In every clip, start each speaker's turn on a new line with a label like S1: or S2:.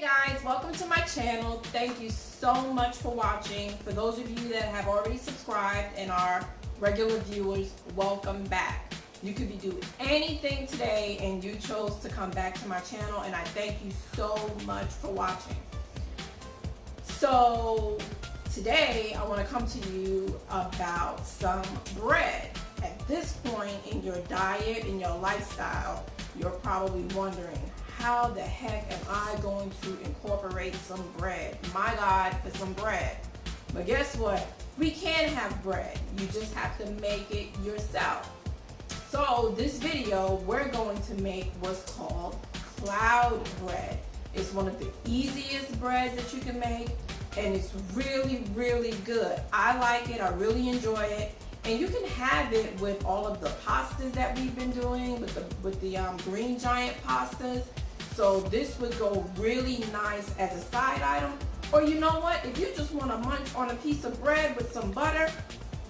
S1: Guys, welcome to my channel. Thank you so much for watching. For those of you that have already subscribed and are regular viewers, welcome back. You could be doing anything today and you chose to come back to my channel, and I thank you so much for watching. So today I want to come to you about some bread. At this point in your diet, in your lifestyle, you're probably wondering, how the heck am I going to incorporate some bread? My God, for some bread. But guess what? We can have bread. You just have to make it yourself. So this video, we're going to make what's called cloud bread. It's one of the easiest breads that you can make, and it's really, really good. I like it. I really enjoy it. And you can have it with all of the pastas that we've been doing, with the green giant pastas. So this would go really nice as a side item. Or you know what? If you just want to munch on a piece of bread with some butter,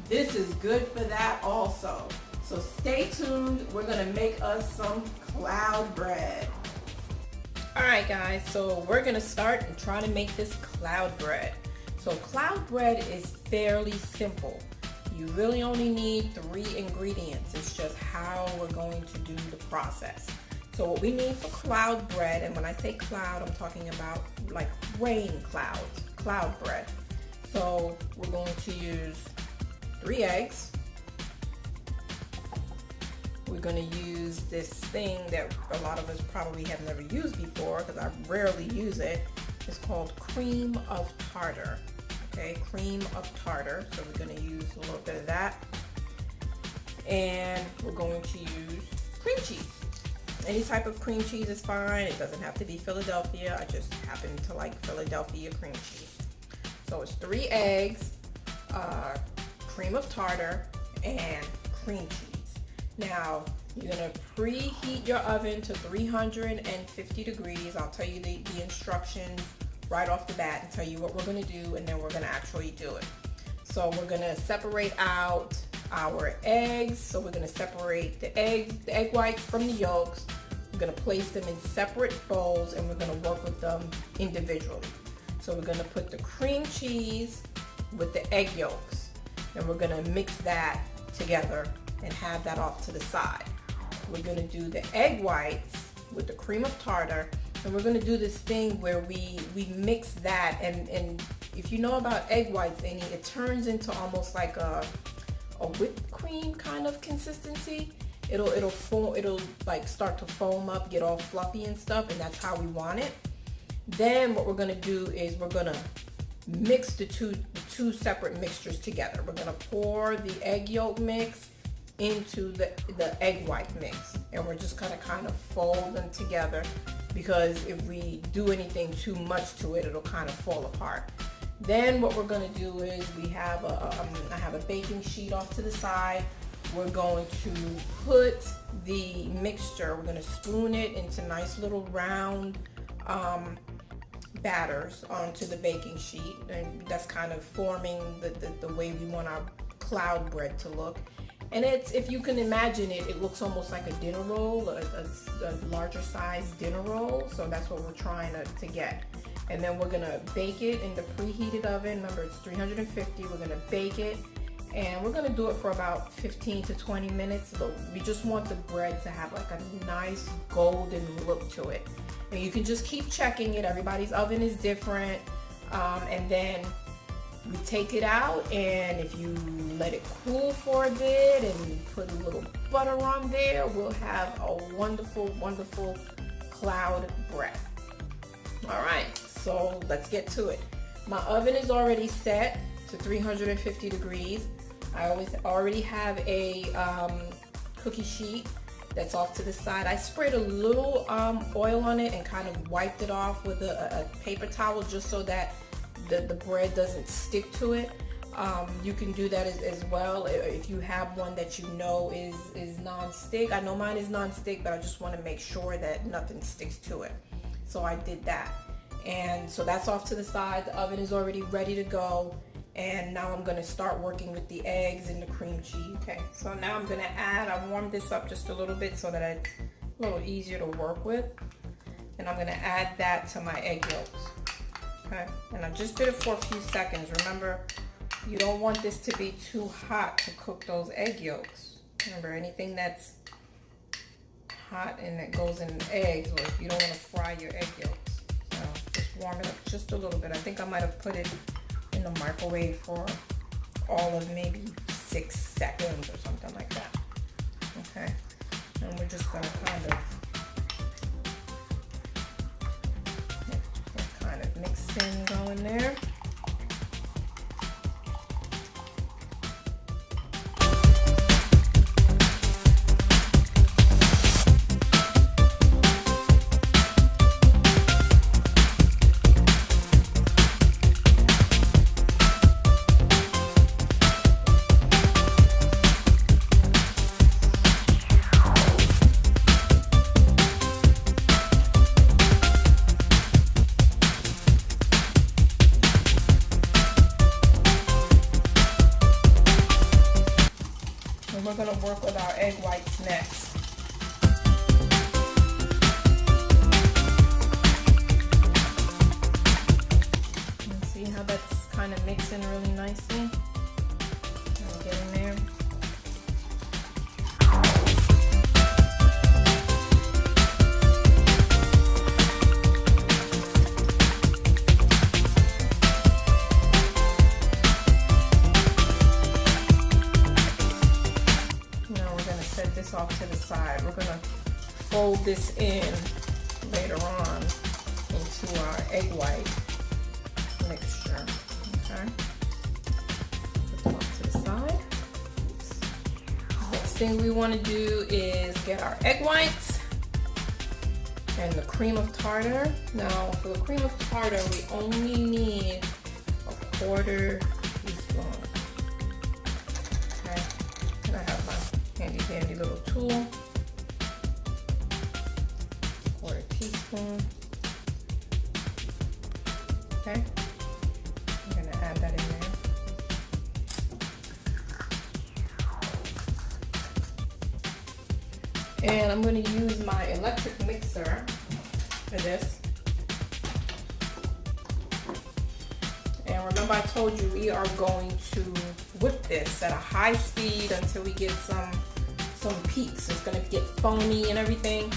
S1: this is good for that also. So stay tuned. We're going to make us some cloud bread. Alright guys, so we're going to start and try to make this cloud bread. So cloud bread is fairly simple. You really only need 3 ingredients. It's just how we're going to do the process. So what we need for cloud bread, and when I say cloud, I'm talking about like rain clouds, cloud bread. So we're going to use 3 eggs. We're going to use this thing that a lot of us probably have never used before, because I rarely use it. It's called Cream of Tarter. Okay, Cream of Tarter. So we're going to use a little bit of that. And we're going to use cream cheese. Any type of cream cheese is fine. It doesn't have to be Philadelphia. I just happen to like Philadelphia cream cheese. So it's 3 eggs, cream of tartar, and cream cheese. Now, you're gonna preheat your oven to 350 degrees. I'll tell you the instructions right off the bat and tell you what we're gonna do, and then we're gonna actually do it. So we're gonna separate out our eggs. So we're going to separate the egg whites from the yolks. We're going to place them in separate bowls, and we're going to work with them individually. So we're going to put the cream cheese with the egg yolks, and we're going to mix that together and have that off to the side. We're going to do the egg whites with the cream of tartar, and we're going to do this thing where we mix that, and if you know about egg whites, Amy, it turns into almost like a whipped cream kind of consistency. It'll like start to foam up, get all fluffy and stuff, and that's how we want it. Then what we're gonna do is we're gonna mix the two separate mixtures together. We're gonna pour the egg yolk mix into the egg white mix, and we're just gonna kind of fold them together, because if we do anything too much to it, it'll kind of fall apart. Then what we're going to do is I have a baking sheet off to the side. We're going to put the mixture, we're going to spoon it into nice little round batters onto the baking sheet, and that's kind of forming the way we want our cloud bread to look. And it's, if you can imagine it, it looks almost like a dinner roll, a larger size dinner roll. So that's what we're trying to get. And then we're gonna bake it in the preheated oven. Remember, it's 350. We're gonna bake it, and we're gonna do it for about 15 to 20 minutes. But we just want the bread to have like a nice golden look to it. And you can just keep checking it. Everybody's oven is different. And then we take it out, and if you let it cool for a bit and put a little butter on there, we'll have a wonderful, wonderful cloud bread. All right. So let's get to it. My oven is already set to 350 degrees. I already have a cookie sheet that's off to the side. I sprayed a little oil on it and kind of wiped it off with a paper towel, just so that the bread doesn't stick to it. You can do that as well if you have one that you know is non-stick. I know mine is non-stick, but I just want to make sure that nothing sticks to it. So I did that. And so that's off to the side. The oven is already ready to go. And now I'm going to start working with the eggs and the cream cheese. Okay, so now I'm going to I warmed this up just a little bit so that it's a little easier to work with. and I'm gonna add that to my egg yolks. Okay, and I just did it for a few seconds. Remember, you don't want this to be too hot to cook those egg yolks. Remember, anything that's hot and that goes in eggs, or you don't want to fry your egg yolks. So just warm it up just a little bit. I think I might have put it in the microwave for all of maybe 6 seconds or something like that. Okay, and we're just gonna kind of mix in, go in there. We're going to work with our egg whites next. And see how that's kind of mixing really nicely? I'll get in there. This off to the side. We're going to fold this in later on into our egg white mixture. Okay, put them off to the side. Next thing we want to do is get our egg whites and the cream of tartar. Now for the cream of tartar, we only need a 1/4 teaspoon. Okay, and I have my handy dandy little tool. 1/4 teaspoon. Okay, I'm gonna add that in there. And I'm gonna use my electric mixer for this. And remember I told you we are going to whip this at a high speed until we get some peaks. It's gonna get foamy and everything.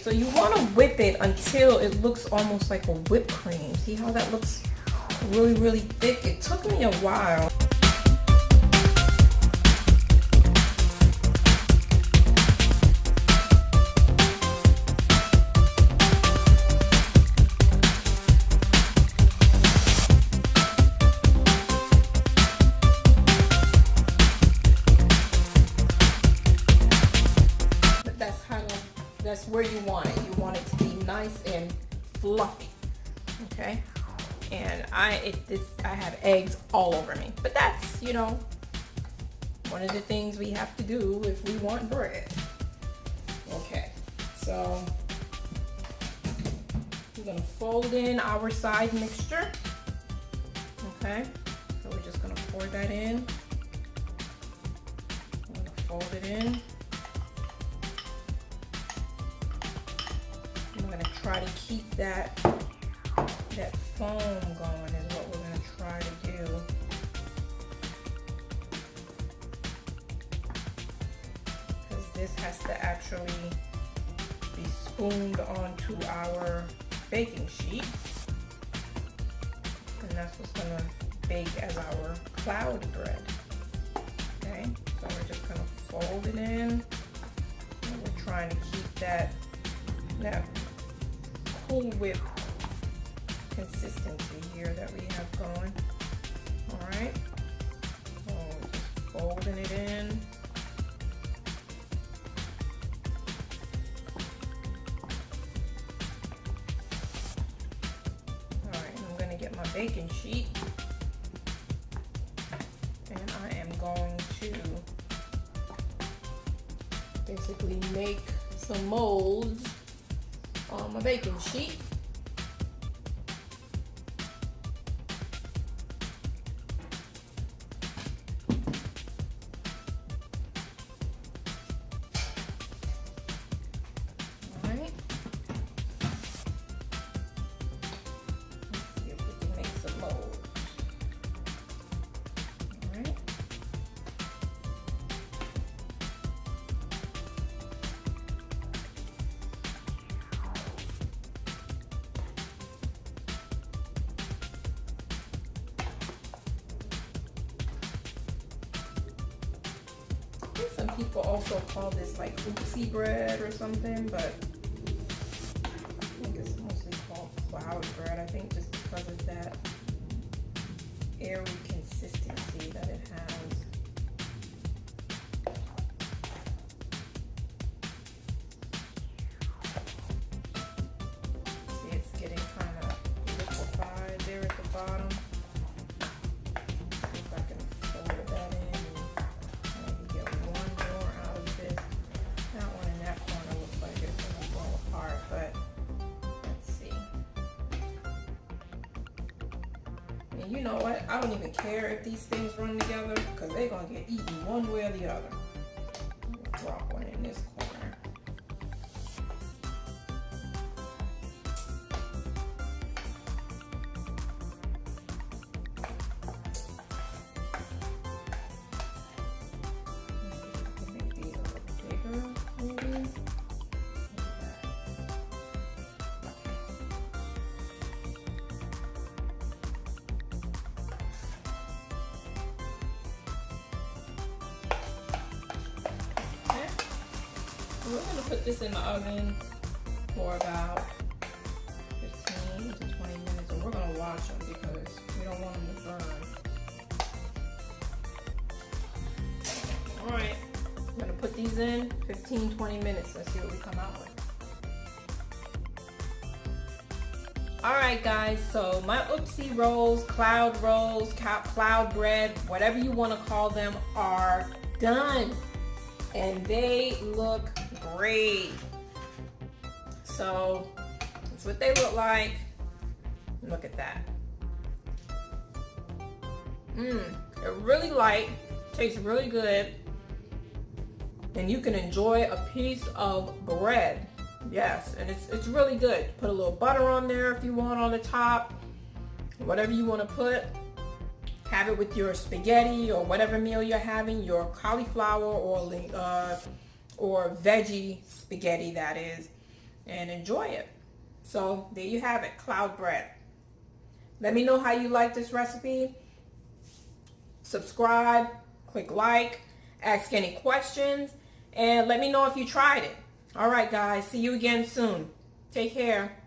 S1: so you want to whip it until it looks almost like a whipped cream. See how that looks really, really thick? It took me a while. That's where you want it. You want it to be nice and fluffy, okay? And I have eggs all over me, but that's, you know, one of the things we have to do if we want bread. Okay, so we're gonna fold in our side mixture. Okay, so we're just gonna pour that in. I'm gonna fold it in. I'm gonna try to keep that foam going is what we're gonna try to do. Because this has to actually be spooned onto our baking sheet. And that's what's gonna bake as our cloud bread. Okay, so we're just gonna fold it in. And we're trying to keep that Cool Whip consistency here that we have going. All right, so just folding it in. All right, I'm gonna get my baking sheet, and I am going to basically make some molds on my baking sheet. All right. Let's see if we can make some molds. All right. Some people also call this like oopsie bread or something, but I think it's mostly called cloud bread. I think just because of that airy consistency that it has. See, it's getting kind of liquefied there at the bottom. See if I can fold that in. You know what? I don't even care if these things run together because they're gonna get eaten one way or the other. Drop one in this corner. Make these a little bigger, maybe. We're going to put this in the oven for about 15 to 20 minutes, and we're going to watch them because we don't want them to burn. All right, I'm going to put these in 15-20 minutes. Let's see what we come out with. All right, guys, so my oopsie rolls, cloud bread, whatever you want to call them, are done. And they look great. So that's what they look like. Look at that. They're really light, tastes really good, and you can enjoy a piece of bread. Yes, and it's really good. Put a little butter on there if you want on the top. Whatever you want to put. Have it with your spaghetti or whatever meal you're having, your cauliflower or veggie spaghetti, that is. and enjoy it. So there you have it, cloud bread. Let me know how you like this recipe. Subscribe, click like, ask any questions, and let me know if you tried it. All right, guys, see you again soon. Take care.